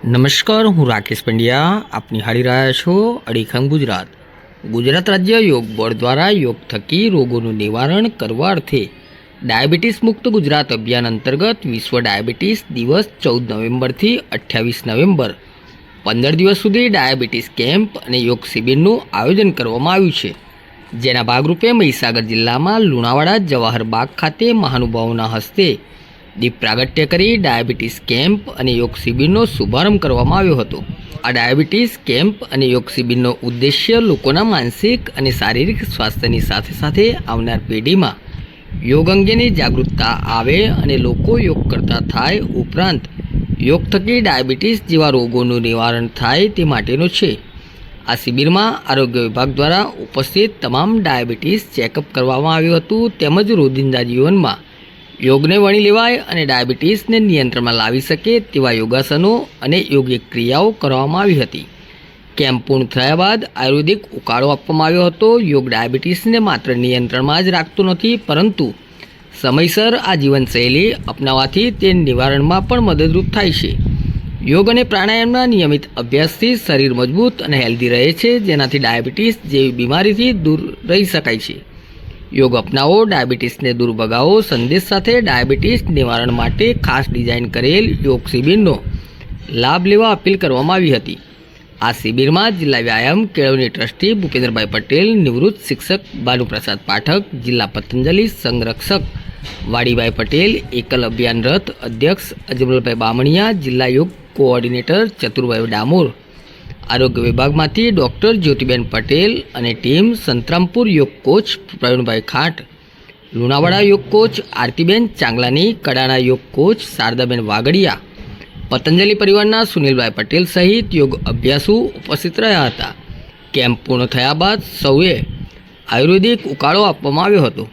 નમસ્કાર, હું રાકેશ પંડ્યા. આપ નિહાળી રહ્યા છો અડીખમ ગુજરાત. ગુજરાત રાજ્ય યોગ બોર્ડ દ્વારા યોગ થકી રોગોનું નિવારણ કરવા અર્થે ડાયાબિટીસ મુક્ત ગુજરાત અભિયાન અંતર્ગત વિશ્વ ડાયાબિટીસ દિવસ 14 નવેમ્બરથી 28 નવેમ્બર 15 દિવસ સુધી ડાયાબિટીસ કેમ્પ અને યોગ શિબિરનું આયોજન કરવામાં આવ્યું છે. જેના ભાગરૂપે મહીસાગર જિલ્લામાં લુણાવાડા જવાહર બાગ ખાતે મહાનુભાવોના હસ્તે દીપ પ્રાગટ્ય કરી ડાયાબિટીસ કેમ્પ અને યોગ શિબિરનો શુભારંભ કરવામાં આવ્યો હતો. આ ડાયાબિટીસ કેમ્પ અને યોગ શિબિરનો ઉદ્દેશ્ય લોકોના માનસિક અને શારીરિક સ્વાસ્થ્યની સાથે સાથે આવનાર પેઢીમાં યોગ અંગેની જાગૃતતા આવે અને લોકો યોગ કરતા થાય, ઉપરાંત યોગ થકી ડાયાબિટીસ જેવા રોગોનું નિવારણ થાય તે માટેનો છે. આ શિબિરમાં આરોગ્ય વિભાગ દ્વારા ઉપસ્થિત તમામ ડાયાબિટીસ ચેકઅપ કરવામાં આવ્યું હતું, તેમજ રોજિંદા જીવનમાં યોગને વણી લેવાય અને ડાયાબિટીસને નિયંત્રણમાં લાવી શકે તેવા યોગાસનો અને યોગિક ક્રિયાઓ કરવામાં આવી હતી. કેમ્પ પૂર્ણ થયા બાદ આયુર્વેદિક ઉકાળો આપવામાં આવ્યો હતો. યોગ ડાયાબિટીસને માત્ર નિયંત્રણમાં જ રાખતો નથી, પરંતુ સમયસર આ જીવનશૈલી અપનાવવાથી તે નિવારણમાં પણ મદદરૂપ થાય છે. યોગ અને પ્રાણાયામના નિયમિત અભ્યાસથી શરીર મજબૂત અને હેલ્ધી રહે છે, જેનાથી ડાયાબિટીસ જેવી બીમારીથી દૂર રહી શકાય છે. યોગ અપનાવો, ડાયાબિટીસને દૂર ભગાવો સંદેશ સાથે ડાયાબિટીસ નિવારણ માટે ખાસ ડિઝાઇન કરેલ યોગ શિબિરનો લાભ લેવા અપીલ કરવામાં આવી હતી. આ શિબિરમાં જિલ્લા વ્યાયામ કેળવણી ટ્રસ્ટી ભૂપેન્દ્રભાઈ પટેલ, નિવૃત્ત શિક્ષક ભાનુપ્રસાદ પાઠક, જિલ્લા પતંજલિ સંરક્ષક વાડીભાઈ પટેલ, એકલ અભિયાન રથ અધ્યક્ષ અજમલભાઈ બામણિયા, જિલ્લા યોગ કોઓર્ડિનેટર ચતુરભાઈ ડામોર, આરોગ્ય વિભાગમાંથી ડૉક્ટર જ્યોતિબેન પટેલ અને ટીમ, સંતરામપુર યોગ કોચ પ્રવીણભાઈ ખાંટ, લુણાવાડા યોગ કોચ આરતીબેન ચાંગલાની, કડાણા યોગ કોચ શારદાબેન વાગડિયા, પતંજલિ પરિવારના સુનિલભાઈ પટેલ સહિત યોગ અભ્યાસુ ઉપસ્થિત રહ્યા હતા. કેમ્પ પૂર્ણ થયા બાદ સૌએ આયુર્વેદિક ઉકાળો આપવામાં આવ્યો હતો.